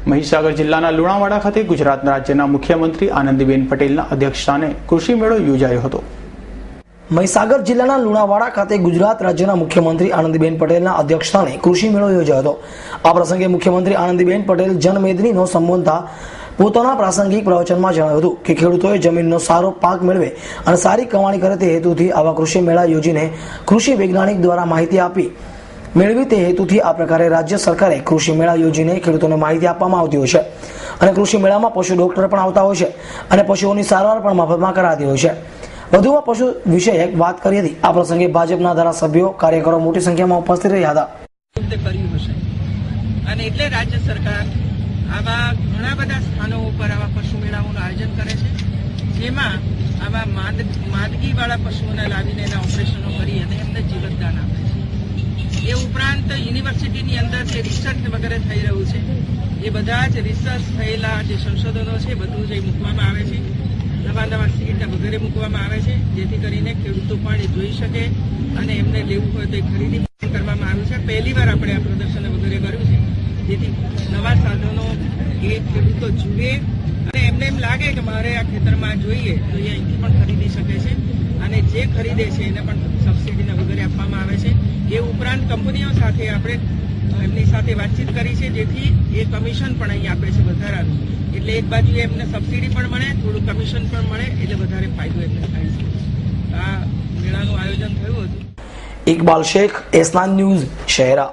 મહીસાગર જિલ્લાના લુણાવાડા ખાતે ગુજરાત રાજ્યના મુખ્યમંત્રી આનંદીબેન પટેલના અધ્યક્ષસ્થાને કૃષિ મેળો યોજાયો હતો। મહીસાગર જિલ્લાના લુણાવાડા ખાતે ગુજરાત રાજ્યના મુખ્યમંત્રી આનંદીબેન પટેલના અધ્યક્ષસ્થાને કૃષિ મેળો યોજાયો હતો। આ પ્રસંગે મુખ્યમંત્રી આનંદીબેન પટેલ જનમેદનીનો સંબોધતા પોતાના પ્રાસંગિક પ્રવચનમાં જણાવ્યું હતું કે ખેડૂતોએ જમીનનો સારો પાક મેળવે અને સારી કમાણી કરે તે હેતુથી આવા કૃષિ મેળા યોજીને કૃષિ વૈજ્ઞાનિક દ્વારા માહિતી આપી મેળવી તે હેતુથી આ પ્રકારે રાજ્ય સરકારે કૃષિ મેળા યોજીને ખેડૂતોને માહિતી આપવામાં આવતી હોય છે અને કૃષિ મેળામાં પશુ ડોક્ટર પણ આવતા હોય છે અને પશુઓની સારવાર પણ મફતમાં કરાતી હોય છે। વધુમાં પશુ વિષયક વાત કરી હતી। આ પ્રસંગે ભાજપના ધારાસભ્યો કાર્યકરો મોટી સંખ્યામાં ઉપસ્થિત રહ્યા હતા અને એટલે રાજ્ય સરકાર આવા ઘણા બધા સ્થાનો ઉપર આવા પશુ મેળાઓનું આયોજન કરે છે, જેમાં આવા માંદગીવાળા પશુઓને લાવીને એના ઓપરેશનો કરી અને એમને જીવતદાન આપે છે। એ ઉપરાંત યુનિવર્સિટીની અંદર જે રિસર્ચ વગેરે થઈ રહ્યું છે એ બધા જ રિસર્ચ થયેલા જે સંશોધનો છે બધું જ મૂકવામાં આવે છે। નવા સીડ વગેરે મૂકવામાં આવે છે, જેથી કરીને ખેડૂતો પણ એ જોઈ શકે અને એમને લેવું હોય તો એ ખરીદી કરવામાં આવ્યું છે। પહેલી વાર આપણે આ પ્રદર્શન વગેરે કર્યું છે, જેથી નવા સાધનો એ ખેડૂતો જુએ અને એમને એમ લાગે કે મારે આ ખેતરમાં જોઈએ તો એ અહીંથી પણ ખરીદી શકે છે અને જે ખરીદે છે એને પણ સબસિડીને વગેરે આપવામાં આવે છે। એ ઉપરાંત કંપનીઓ સાથે આપણે એમની સાથે વાતચીત કરી છે, જેથી એ કમિશન પણ અહીં આપે છે વધારાનું, એટલે એક બાજુ એમને સબસિડી પણ મળે, થોડું કમિશન પણ મળે, એટલે વધારે ફાયદો એમને થાય છે। આ મેળાનું આયોજન થયું હતું। Iqbal Shaikh, S9 news, Shehera.